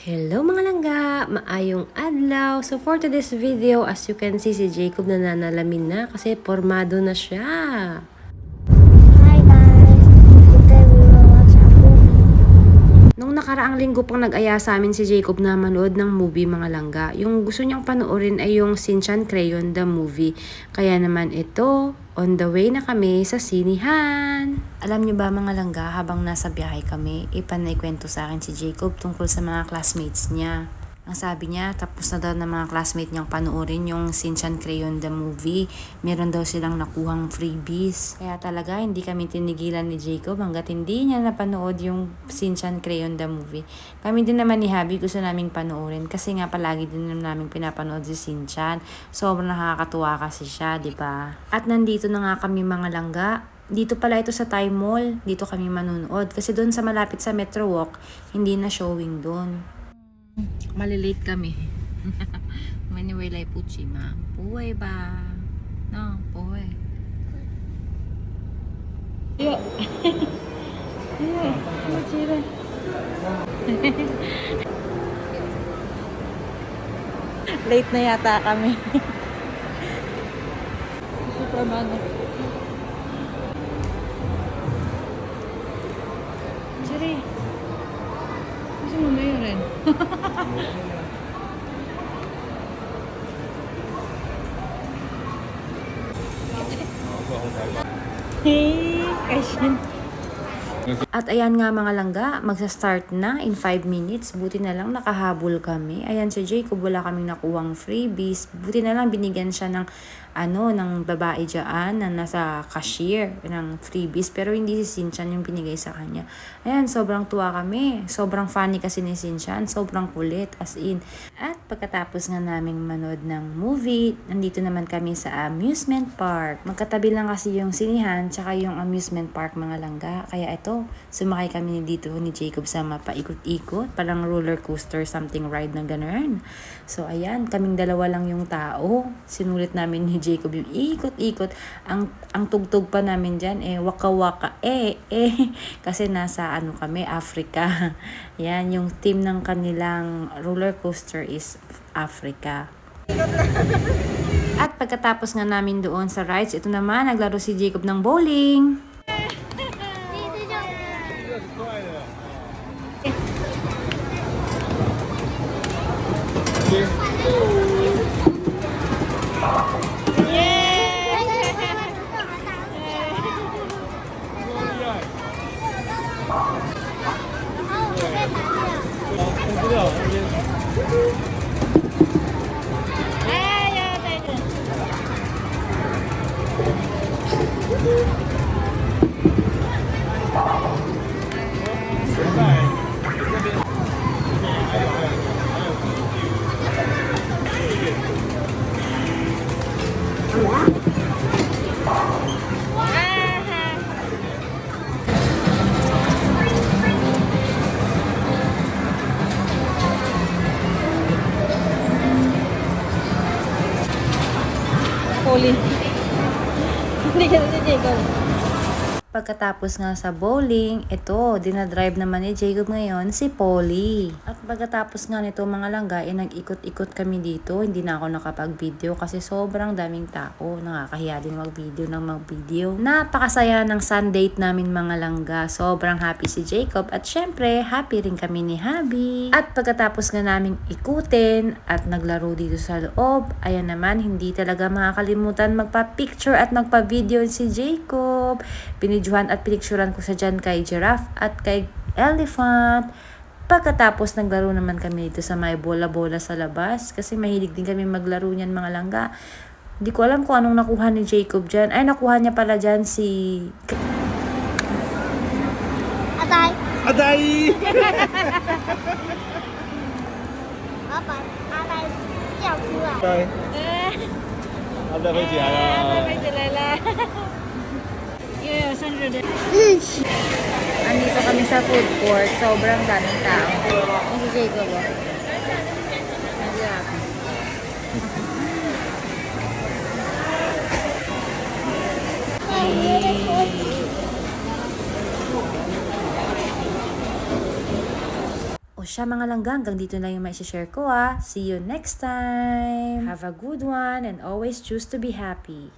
Hello mga langga! Maayong adlaw! So for today's video, as you can see, si Jacob nananalamin na kasi formado na siya. Hi guys! Today we will watch a movie. Nung nakaraang linggo pang nag-aya sa amin si Jacob na manood ng movie mga langga. Yung gusto niyang panoorin ay yung Shinchan Crayon the movie. Kaya naman ito, on the way na kami sa sinihan. Alam niyo ba mga langga, habang nasa biyahe kami, ipanaikwento sa akin si Jacob tungkol sa mga classmates niya. Ang sabi niya, tapos na daw ng mga classmate niyang panoorin yung Shinchan Crayon the movie. Meron daw silang nakuhang freebies. Kaya talaga, hindi kami tinigilan ni Jacob hanggat hindi niya napanood yung Shinchan Crayon the movie. Kami din naman ni Habi gusto naming panoorin kasi nga palagi din namin pinapanood si Shinchan. Sobrang nakakatuwa kasi siya, di ba? At nandito na nga kami mga langga. Dito pala ito sa Thai Mall. Dito kami manunood. Kasi doon sa malapit sa Metro Walk, hindi na showing doon. Malilate kami. Maniwalay po chima. Puway ba? No, puway. Yo. Yo, chira. Late na yata kami. Superman. Chiri. Gusto mo mayo rin? Hey, Kashin. At ayan nga mga langga, magsa-start na in 5 minutes. Buti na lang nakahabol kami. Ayan si Jacob, wala kaming nakuhang freebies. Buti na lang binigyan siya ng ng babae dyan na nasa cashier ng freebies. Pero hindi si Shinchan yung binigay sa kanya. Ayan, sobrang tuwa kami. Sobrang funny kasi ni Shinchan. Sobrang kulit, as in. At pagkatapos nga naming manood ng movie, nandito naman kami sa amusement park. Magkatabi lang kasi yung sinihan tsaka yung amusement park mga langga. Kaya ito, sumakay kami dito ni Jacob sa mapaikot-ikot. Parang roller coaster, something ride na ganun. So ayan, kaming dalawa lang yung tao. Sinulit namin ni Jacob yung ikot-ikot. Ang tugtog pa namin dyan, waka-waka, kasi nasa kami, Africa. Yan, yung team ng kanilang roller coaster is Africa. At pagkatapos nga namin doon sa rides, ito naman, naglaro si Jacob ng bowling. Poli. Hindi ka si Jacob. Pagkatapos nga sa bowling, ito, dinadrive naman ni Jacob ngayon si Polly. At pagkatapos nga nito mga langga, nag-ikot-ikot kami dito. Hindi na ako nakapag-video kasi sobrang daming tao. Nakakahiya din mag-video. Napakasaya ng sun-date namin mga langga. Sobrang happy si Jacob at syempre, happy rin kami ni Habi. At pagkatapos nga naming ikutin at naglaro dito sa loob, ayan naman, hindi talaga makakalimutan magpa-picture at magpa-video si Jacob. Binidyohan at pinicturan ko sa dyan kay Giraffe at kay Elephant. Pagkatapos naglaro naman kami dito sa may bola-bola sa labas kasi mahilig din kami maglaro niyan mga langga. Hindi ko alam kung anong nakuha ni Jacob dyan. Ay, nakuha niya pala dyan si... Atay! Atay! Apa? Atay! Chào chú à? Atay. Atay 飛起來啦！飛起來啦！Andito kami sa food court. Sobrang daming tao. Ang si Jacob, siya mga langga, hanggang dito na yung may share ko ah. See you next time. Have a good one and always choose to be happy.